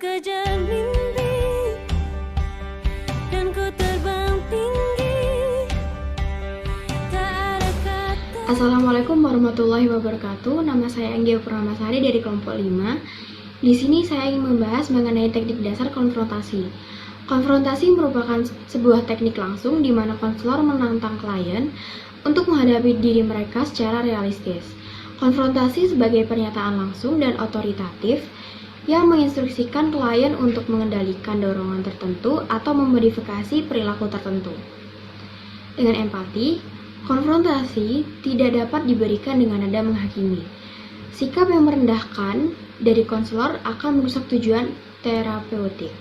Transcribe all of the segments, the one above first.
kejar mimpi dan ku terbang tinggi. Tak ada kata. Assalamualaikum warahmatullahi wabarakatuh. Nama saya Anggia Purnamasari dari kelompok 5. Di sini saya ingin membahas mengenai teknik dasar konfrontasi. Konfrontasi merupakan sebuah teknik langsung di mana konselor menantang klien untuk menghadapi diri mereka secara realistis. Konfrontasi sebagai pernyataan langsung dan otoritatif yang menginstruksikan klien untuk mengendalikan dorongan tertentu atau memodifikasi perilaku tertentu. Dengan empati, konfrontasi tidak dapat diberikan dengan nada menghakimi. Sikap yang merendahkan dari konselor akan merusak tujuan terapeutik.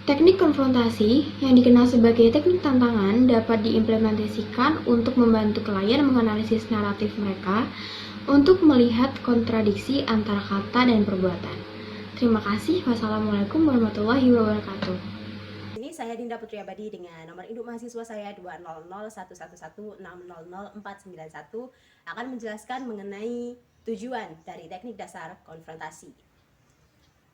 Teknik konfrontasi yang dikenal sebagai teknik tantangan dapat diimplementasikan untuk membantu klien menganalisis naratif mereka untuk melihat kontradiksi antara kata dan perbuatan. Terima kasih. Wassalamualaikum warahmatullahi wabarakatuh. Ini saya Dinda Putri Abadi dengan nomor induk mahasiswa saya 2001111400491 akan menjelaskan mengenai tujuan dari teknik dasar konfrontasi.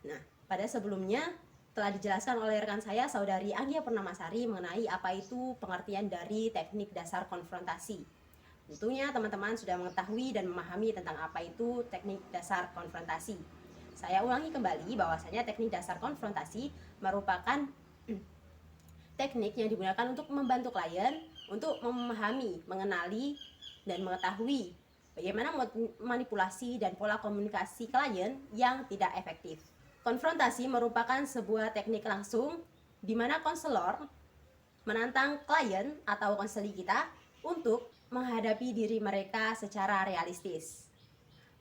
Nah, pada sebelumnya telah dijelaskan oleh rekan saya, Saudari Anggia Purnamasari, mengenai apa itu pengertian dari teknik dasar konfrontasi. Tentunya teman-teman sudah mengetahui dan memahami tentang apa itu teknik dasar konfrontasi. Saya ulangi kembali bahwasanya teknik dasar konfrontasi merupakan teknik yang digunakan untuk membantu klien untuk memahami, mengenali, dan mengetahui bagaimana manipulasi dan pola komunikasi klien yang tidak efektif. Konfrontasi merupakan sebuah teknik langsung di mana konselor menantang klien atau konseli kita untuk menghadapi diri mereka secara realistis.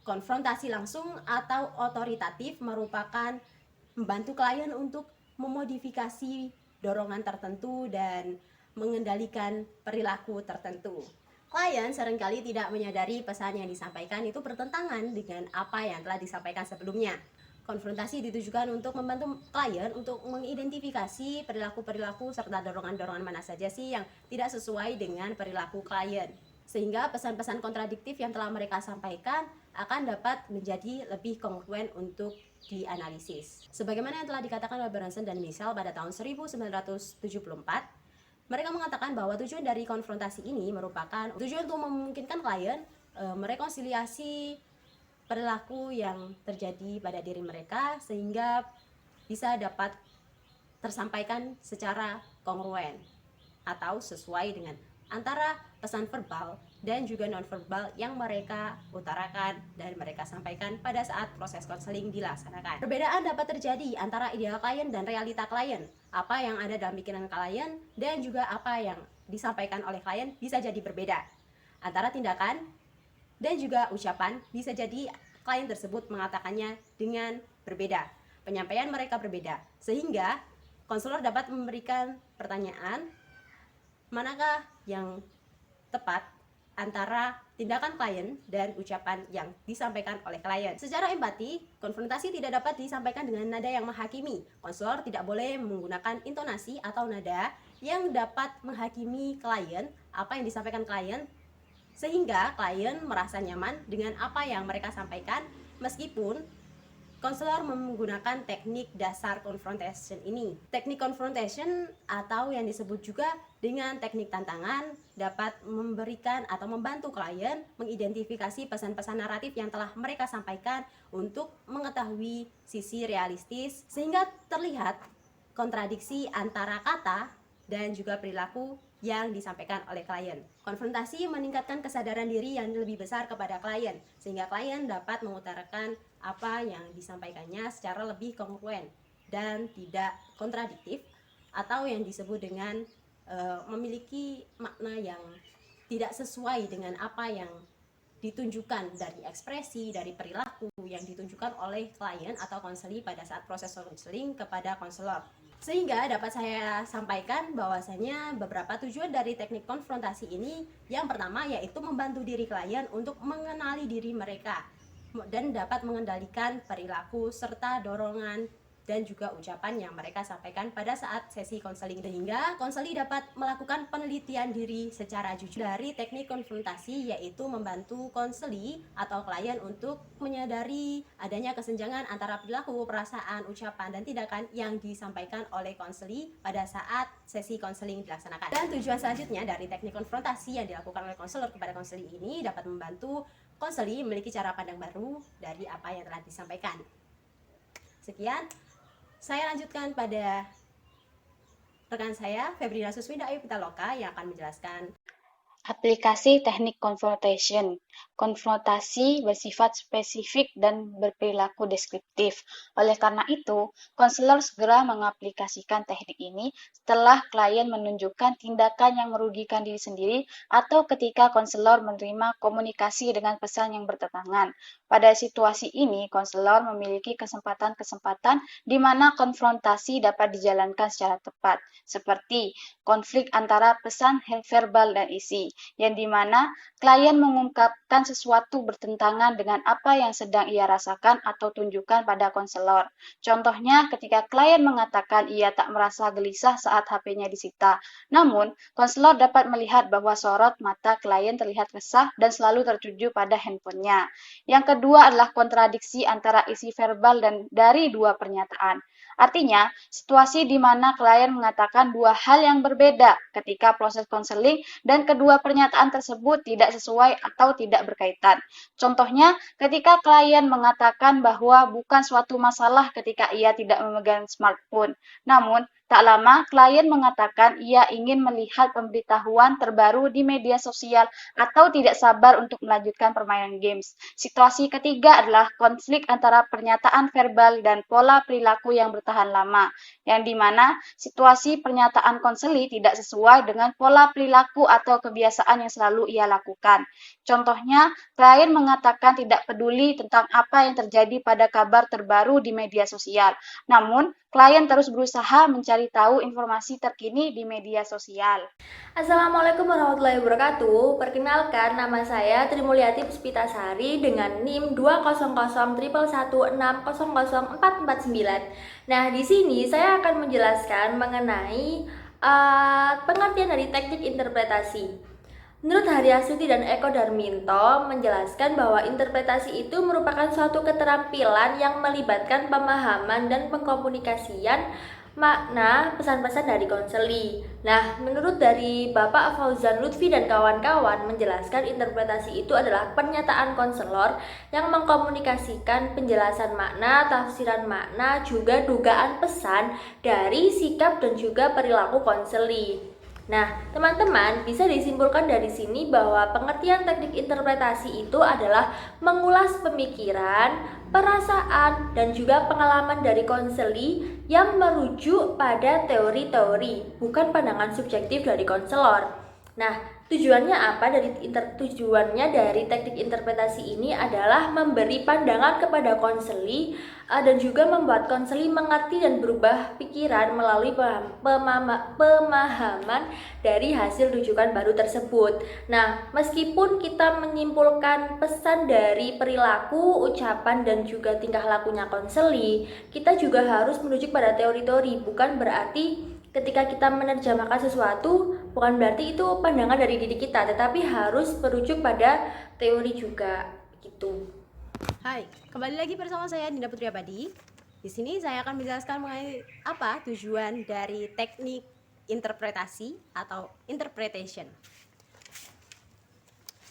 Konfrontasi langsung atau otoritatif merupakan membantu klien untuk memodifikasi dorongan tertentu dan mengendalikan perilaku tertentu. Klien seringkali tidak menyadari pesan yang disampaikan itu bertentangan dengan apa yang telah disampaikan sebelumnya. Konfrontasi ditujukan untuk membantu klien untuk mengidentifikasi perilaku-perilaku serta dorongan-dorongan mana saja sih yang tidak sesuai dengan perilaku klien. Sehingga pesan-pesan kontradiktif yang telah mereka sampaikan akan dapat menjadi lebih kongruen untuk dianalisis. Sebagaimana yang telah dikatakan oleh Berenson dan Michel pada tahun 1974, mereka mengatakan bahwa tujuan dari konfrontasi ini merupakan tujuan untuk memungkinkan klien merekonsiliasi perilaku yang terjadi pada diri mereka sehingga bisa dapat tersampaikan secara kongruen atau sesuai dengan antara pesan verbal dan juga non-verbal yang mereka utarakan dan mereka sampaikan pada saat proses konseling dilaksanakan. Perbedaan dapat terjadi antara ideal klien dan realita klien. Apa yang ada dalam pikiran klien dan juga apa yang disampaikan oleh klien bisa jadi berbeda. Antara tindakan dan juga ucapan bisa jadi klien tersebut mengatakannya dengan berbeda. Penyampaian mereka berbeda. Sehingga konselor dapat memberikan pertanyaan, manakah yang tepat antara tindakan klien dan ucapan yang disampaikan oleh klien. Secara empati, konfrontasi tidak dapat disampaikan dengan nada yang menghakimi. Konselor tidak boleh menggunakan intonasi atau nada yang dapat menghakimi klien, apa yang disampaikan klien, sehingga klien merasa nyaman dengan apa yang mereka sampaikan meskipun konselor menggunakan teknik dasar confrontation ini. Teknik confrontation atau yang disebut juga dengan teknik tantangan dapat memberikan atau membantu klien mengidentifikasi pesan-pesan naratif yang telah mereka sampaikan untuk mengetahui sisi realistis sehingga terlihat kontradiksi antara kata dan juga perilaku yang disampaikan oleh klien. Konfrontasi meningkatkan kesadaran diri yang lebih besar kepada klien, sehingga klien dapat mengutarakan apa yang disampaikannya secara lebih kongruen dan tidak kontradiktif atau yang disebut dengan memiliki makna yang tidak sesuai dengan apa yang ditunjukkan dari ekspresi, dari perilaku yang ditunjukkan oleh klien atau konseli pada saat proses konseling kepada konselor. Sehingga dapat saya sampaikan bahwasanya beberapa tujuan dari teknik konfrontasi ini, yang pertama yaitu membantu diri klien untuk mengenali diri mereka dan dapat mengendalikan perilaku serta dorongan dan juga ucapan yang mereka sampaikan pada saat sesi konseling, sehingga konseli dapat melakukan penelitian diri secara jujur. Dari teknik konfrontasi yaitu membantu konseli atau klien untuk menyadari adanya kesenjangan antara perilaku, perasaan, ucapan, dan tindakan yang disampaikan oleh konseli pada saat sesi konseling dilaksanakan. Dan tujuan selanjutnya dari teknik konfrontasi yang dilakukan oleh konselor kepada konseli ini dapat membantu konseli memiliki cara pandang baru dari apa yang telah disampaikan. Sekian, saya lanjutkan pada rekan saya, Febrina Suswinda Ayu Pitaloka, yang akan menjelaskan aplikasi teknik confrontation. Konfrontasi bersifat spesifik dan berperilaku deskriptif. Oleh karena itu, konselor segera mengaplikasikan teknik ini setelah klien menunjukkan tindakan yang merugikan diri sendiri atau ketika konselor menerima komunikasi dengan pesan yang bertentangan. Pada situasi ini, konselor memiliki kesempatan-kesempatan di mana konfrontasi dapat dijalankan secara tepat, seperti konflik antara pesan verbal dan isi, yang dimana klien mengungkapkan sesuatu bertentangan dengan apa yang sedang ia rasakan atau tunjukkan pada konselor. Contohnya, ketika klien mengatakan ia tak merasa gelisah saat HP-nya disita. Namun, konselor dapat melihat bahwa sorot mata klien terlihat resah dan selalu tertuju pada handphonenya. Yang kedua adalah kontradiksi antara isi verbal dan dari dua pernyataan. Artinya, situasi di mana klien mengatakan dua hal yang berbeda ketika proses konseling dan kedua pernyataan tersebut tidak sesuai atau tidak berkaitan. Contohnya, ketika klien mengatakan bahwa bukan suatu masalah ketika ia tidak memegang smartphone. Namun, tak lama, klien mengatakan ia ingin melihat pemberitahuan terbaru di media sosial atau tidak sabar untuk melanjutkan permainan games. Situasi ketiga adalah konflik antara pernyataan verbal dan pola perilaku yang bertahan lama, yang dimana situasi pernyataan konseli tidak sesuai dengan pola perilaku atau kebiasaan yang selalu ia lakukan. Contohnya, klien mengatakan tidak peduli tentang apa yang terjadi pada kabar terbaru di media sosial. Namun, klien terus berusaha mencari tahu informasi terkini di media sosial. Assalamualaikum warahmatullahi wabarakatuh. Perkenalkan, nama saya Trimulyati Puspitasari dengan NIM 2001116000449. Nah, di sini saya akan menjelaskan mengenai pengertian dari teknik interpretasi. Menurut Haryasuti dan Eko Darminto menjelaskan bahwa interpretasi itu merupakan suatu keterampilan yang melibatkan pemahaman dan pengkomunikasian makna pesan-pesan dari konseli. Nah, menurut dari Bapak Fauzan Lutfi dan kawan-kawan menjelaskan interpretasi itu adalah pernyataan konselor yang mengkomunikasikan penjelasan makna, tafsiran makna, juga dugaan pesan dari sikap dan juga perilaku konseli. Nah, teman-teman, bisa disimpulkan dari sini bahwa pengertian teknik interpretasi itu adalah mengulas pemikiran, perasaan, dan juga pengalaman dari konseli yang merujuk pada teori-teori, bukan pandangan subjektif dari konselor. Nah, tujuannya apa tujuannya dari teknik interpretasi ini adalah memberi pandangan kepada konseli dan juga membuat konseli mengerti dan berubah pikiran melalui pemahaman dari hasil rujukan baru tersebut. Nah, meskipun kita menyimpulkan pesan dari perilaku, ucapan, dan juga tingkah lakunya konseli, kita juga harus merujuk pada teori-teori, bukan berarti ketika kita menerjemahkan sesuatu, bukan berarti itu pandangan dari diri kita, tetapi harus merujuk pada teori juga, gitu. Hai, kembali lagi bersama saya Dinda Putri Abadi. Di sini saya akan menjelaskan mengenai apa tujuan dari teknik interpretasi atau interpretation.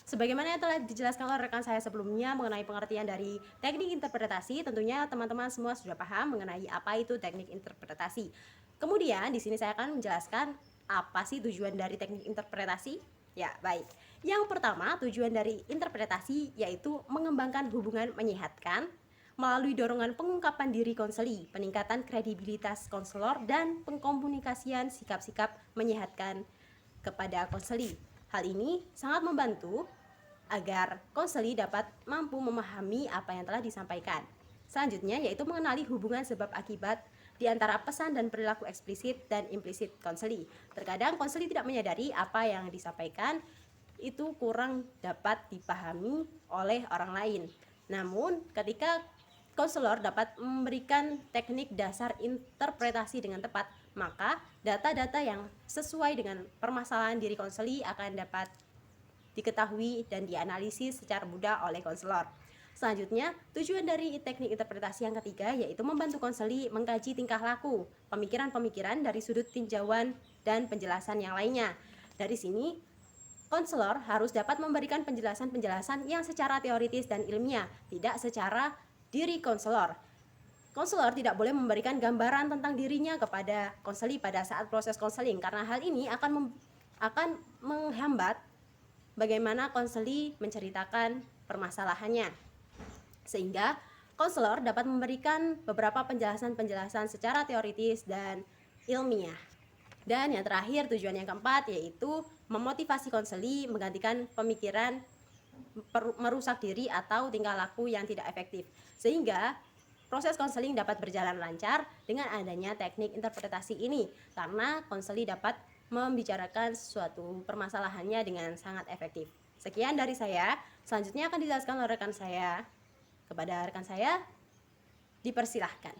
Sebagaimana yang telah dijelaskan oleh rekan saya sebelumnya mengenai pengertian dari teknik interpretasi, tentunya teman-teman semua sudah paham mengenai apa itu teknik interpretasi. Kemudian di sini saya akan menjelaskan apa sih tujuan dari teknik interpretasi. Ya, baik. Yang pertama, tujuan dari interpretasi yaitu mengembangkan hubungan menyehatkan melalui dorongan pengungkapan diri konseli, peningkatan kredibilitas konselor, dan pengkomunikasian sikap-sikap menyehatkan kepada konseli. Hal ini sangat membantu agar konseli dapat mampu memahami apa yang telah disampaikan. Selanjutnya yaitu mengenali hubungan sebab akibat di antara pesan dan perilaku eksplisit dan implisit konseli. Terkadang konseli tidak menyadari apa yang disampaikan itu kurang dapat dipahami oleh orang lain. Namun ketika konselor dapat memberikan teknik dasar interpretasi dengan tepat, maka data-data yang sesuai dengan permasalahan diri konseli akan dapat diketahui dan dianalisis secara mudah oleh konselor. Selanjutnya, tujuan dari teknik interpretasi yang ketiga yaitu membantu konseli mengkaji tingkah laku, pemikiran-pemikiran dari sudut tinjauan dan penjelasan yang lainnya. Dari sini, konselor harus dapat memberikan penjelasan-penjelasan yang secara teoritis dan ilmiah, tidak secara diri konselor. Konselor tidak boleh memberikan gambaran tentang dirinya kepada konseli pada saat proses konseling, karena hal ini akan menghambat bagaimana konseli menceritakan permasalahannya. Sehingga konselor dapat memberikan beberapa penjelasan-penjelasan secara teoritis dan ilmiah. Dan yang terakhir, tujuan yang keempat yaitu memotivasi konseli menggantikan pemikiran merusak diri atau tingkah laku yang tidak efektif, sehingga proses konseling dapat berjalan lancar dengan adanya teknik interpretasi ini, karena konseli dapat membicarakan suatu permasalahannya dengan sangat efektif. Sekian dari saya, selanjutnya akan dijelaskan oleh rekan saya. Kepada rekan saya, dipersilahkan.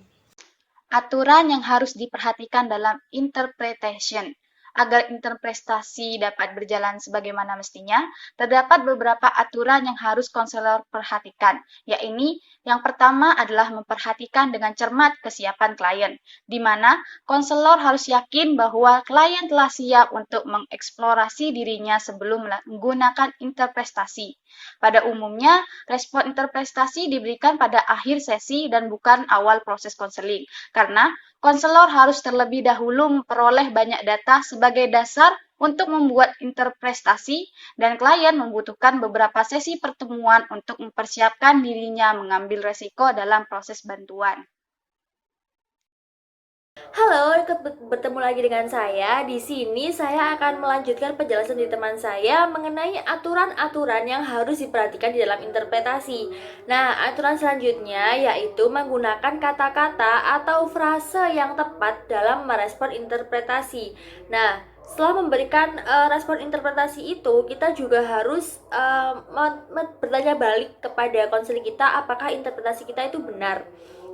Aturan yang harus diperhatikan dalam interpretation. Agar interpretasi dapat berjalan sebagaimana mestinya, terdapat beberapa aturan yang harus konselor perhatikan, yaitu yang pertama adalah memperhatikan dengan cermat kesiapan klien, di mana konselor harus yakin bahwa klien telah siap untuk mengeksplorasi dirinya sebelum menggunakan interpretasi. Pada umumnya, respon interpretasi diberikan pada akhir sesi dan bukan awal proses konseling, karena konselor harus terlebih dahulu memperoleh banyak data sebagai dasar untuk membuat interpretasi, dan klien membutuhkan beberapa sesi pertemuan untuk mempersiapkan dirinya mengambil resiko dalam proses bantuan. Halo, bertemu lagi dengan saya. Di sini saya akan melanjutkan penjelasan dari teman saya mengenai aturan-aturan yang harus diperhatikan di dalam interpretasi. Nah, aturan selanjutnya yaitu menggunakan kata-kata atau frase yang tepat dalam merespon interpretasi. Nah, setelah memberikan respon interpretasi itu, kita juga harus bertanya balik kepada konseling kita apakah interpretasi kita itu benar.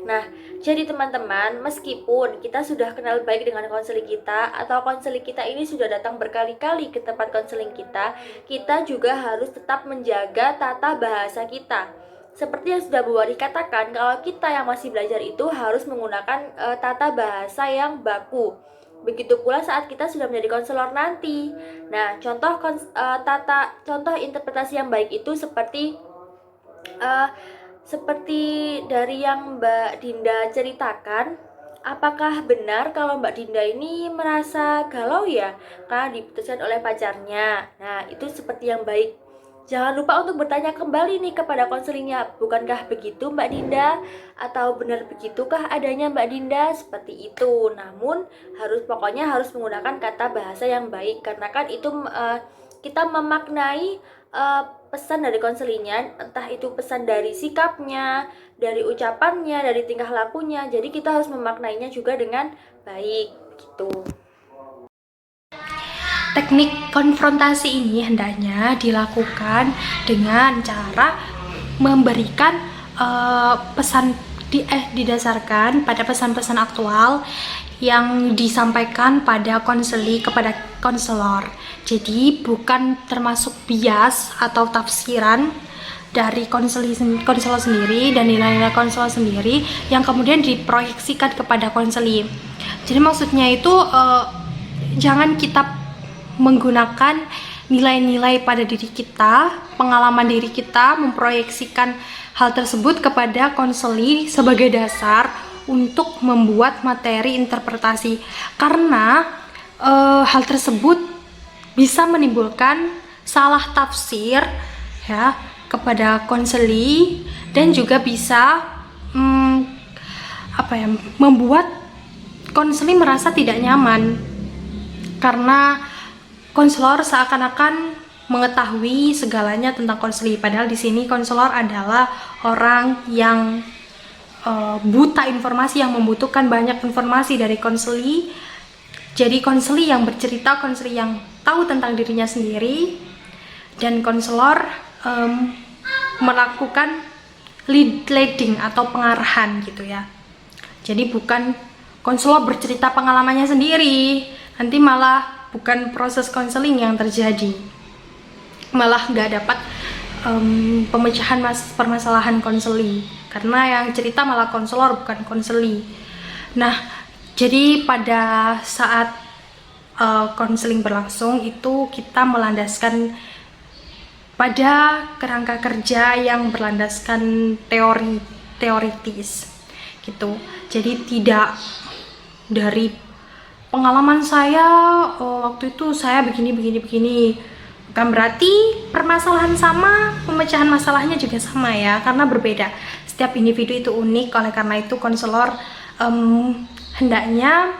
Nah, jadi teman-teman, meskipun kita sudah kenal baik dengan konseling kita atau konseling kita ini sudah datang berkali-kali ke tempat konseling kita juga harus tetap menjaga tata bahasa kita. Seperti yang sudah Bu Wari katakan, kalau kita yang masih belajar itu harus menggunakan tata bahasa yang baku. Begitu pula saat kita sudah menjadi konselor nanti. Nah, contoh interpretasi yang baik itu seperti dari yang Mbak Dinda ceritakan, apakah benar kalau Mbak Dinda ini merasa galau ya karena diputuskan oleh pacarnya? Nah, itu seperti yang baik. Jangan lupa untuk bertanya kembali nih kepada konselingnya, bukankah begitu Mbak Dinda? Atau benar begitukah adanya Mbak Dinda? Seperti itu. Namun pokoknya harus menggunakan kata bahasa yang baik, karena kan itu kita memaknai pesan dari konselingnya, entah itu pesan dari sikapnya, dari ucapannya, dari tingkah lakunya. Jadi kita harus memaknainya juga dengan baik gitu. Teknik konfrontasi ini hendaknya dilakukan dengan cara memberikan pesan didasarkan pada pesan-pesan aktual yang disampaikan pada konseli kepada konselor. Jadi bukan termasuk bias atau tafsiran dari konselor sendiri dan nilai-nilai konselor sendiri yang kemudian diproyeksikan kepada konseli. Jadi maksudnya itu jangan kita menggunakan nilai-nilai pada diri kita, pengalaman diri kita, memproyeksikan hal tersebut kepada konseli sebagai dasar untuk membuat materi interpretasi, karena hal tersebut bisa menimbulkan salah tafsir ya kepada konseli, dan juga bisa membuat konseli merasa tidak nyaman karena konselor seakan-akan mengetahui segalanya tentang konseli, padahal di sini konselor adalah orang yang buta informasi, yang membutuhkan banyak informasi dari konseli. Jadi konseli yang bercerita, konseli yang tahu tentang dirinya sendiri, dan konselor melakukan leading atau pengarahan gitu ya. Jadi bukan konselor bercerita pengalamannya sendiri, nanti malah bukan proses konseling yang terjadi, malah nggak dapat pemecahan permasalahan konseli, karena yang cerita malah konselor bukan konseli. Nah, jadi pada saat konseling berlangsung itu kita melandaskan pada kerangka kerja yang berlandaskan teoritis gitu. Jadi tidak dari pengalaman saya waktu itu saya begini, bukan berarti permasalahan sama, pemecahan masalahnya juga sama ya, karena berbeda. Setiap individu itu unik, oleh karena itu konselor hendaknya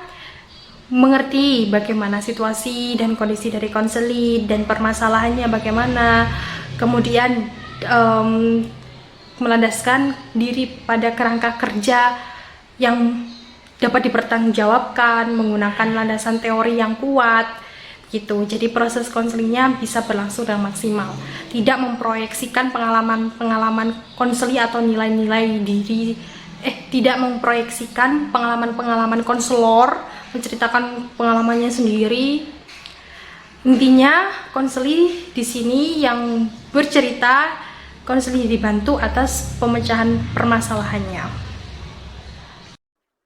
mengerti bagaimana situasi dan kondisi dari konseli dan permasalahannya bagaimana, kemudian melandaskan diri pada kerangka kerja yang dapat dipertanggungjawabkan menggunakan landasan teori yang kuat gitu. Jadi proses konselingnya bisa berlangsung dengan maksimal, tidak memproyeksikan pengalaman konseli atau nilai-nilai diri, tidak memproyeksikan pengalaman konselor menceritakan pengalamannya sendiri. Intinya konseli di sini yang bercerita, konseli dibantu atas pemecahan permasalahannya.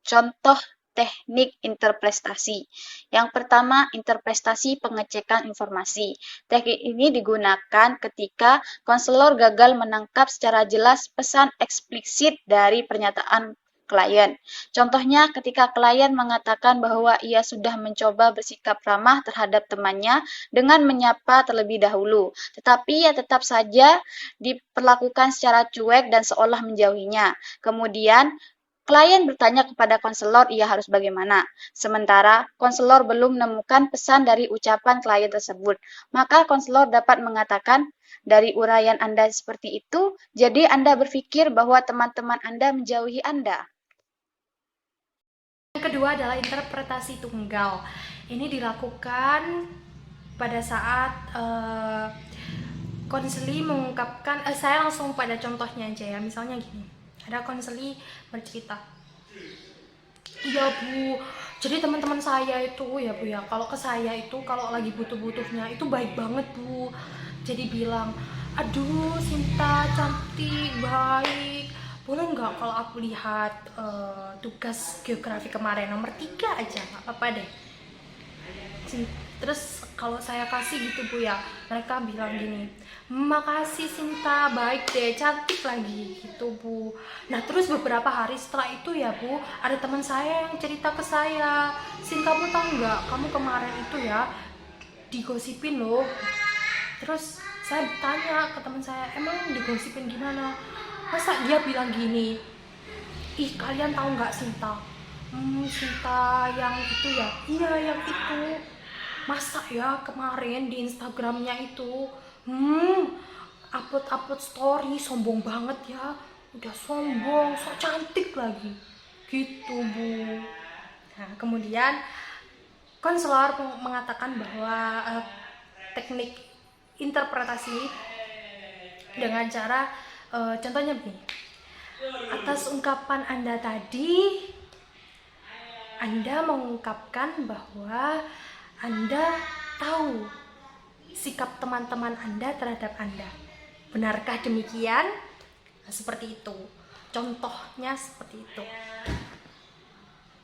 Contoh teknik interpretasi. Yang pertama, interpretasi pengecekan informasi. Teknik ini digunakan ketika konselor gagal menangkap secara jelas pesan eksplisit dari pernyataan klien. Contohnya, ketika klien mengatakan bahwa ia sudah mencoba bersikap ramah terhadap temannya dengan menyapa terlebih dahulu, tetapi ia tetap saja diperlakukan secara cuek dan seolah menjauhinya. Kemudian, klien bertanya kepada konselor ia harus bagaimana, sementara konselor belum menemukan pesan dari ucapan klien tersebut. Maka konselor dapat mengatakan, dari uraian Anda seperti itu, jadi Anda berpikir bahwa teman-teman Anda menjauhi Anda. Yang kedua adalah interpretasi tunggal. Ini dilakukan pada saat konseli mengungkapkan, saya langsung pada contohnya aja ya, misalnya gini. Ada konseli bercerita, iya Bu, jadi teman-teman saya itu ya Bu ya, kalau ke saya itu kalau lagi butuh-butuhnya itu baik banget Bu. Jadi bilang, aduh Sinta cantik, baik, boleh nggak kalau aku lihat tugas geografi kemarin nomor 3 aja, nggak apa-apa deh. Terus kalau saya kasih gitu Bu ya, mereka bilang gini, makasih Sinta, baik deh, cantik lagi gitu Bu. Nah terus beberapa hari setelah itu ya Bu, ada teman saya yang cerita ke saya, Sin kamu tahu nggak, kamu kemarin itu ya digosipin loh. Terus saya tanya ke teman saya, emang digosipin gimana? Masa dia bilang gini, ih kalian tahu nggak Sinta? Sinta yang itu ya, iya yang itu. Masa ya kemarin di Instagramnya itu upload story, sombong banget ya, udah sombong, so cantik lagi gitu Bu. Nah kemudian konselor mengatakan bahwa teknik interpretasi dengan cara contohnya begini, atas ungkapan Anda tadi, Anda mengungkapkan bahwa Anda tahu sikap teman-teman Anda terhadap Anda. Benarkah demikian? Nah, seperti itu. Contohnya seperti itu.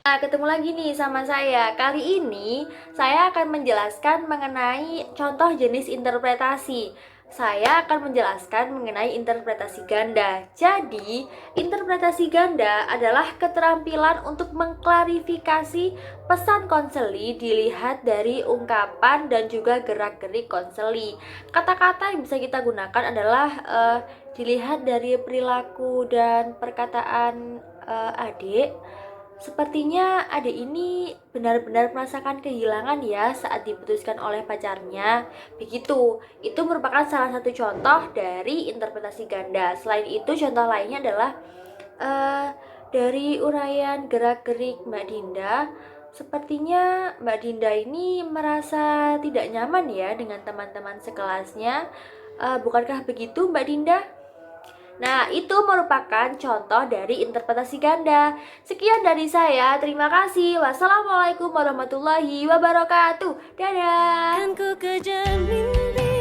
Nah, ketemu lagi nih sama saya. Kali ini saya akan menjelaskan mengenai contoh jenis interpretasi. Saya akan menjelaskan mengenai interpretasi ganda. Jadi, interpretasi ganda adalah keterampilan untuk mengklarifikasi pesan konseli dilihat dari ungkapan dan juga gerak-gerik konseli. Kata-kata yang bisa kita gunakan adalah dilihat dari perilaku dan perkataan adik. Sepertinya adik ini benar-benar merasakan kehilangan ya saat diputuskan oleh pacarnya. Begitu, itu merupakan salah satu contoh dari interpretasi ganda. Selain itu, contoh lainnya adalah dari uraian gerak-gerik Mbak Dinda. Sepertinya Mbak Dinda ini merasa tidak nyaman ya dengan teman-teman sekelasnya. Bukankah begitu Mbak Dinda? Nah, itu merupakan contoh dari interpretasi ganda. Sekian dari saya, terima kasih. Wassalamualaikum warahmatullahi wabarakatuh. Dadah. Kan ku kejar mimpi,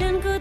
kan ku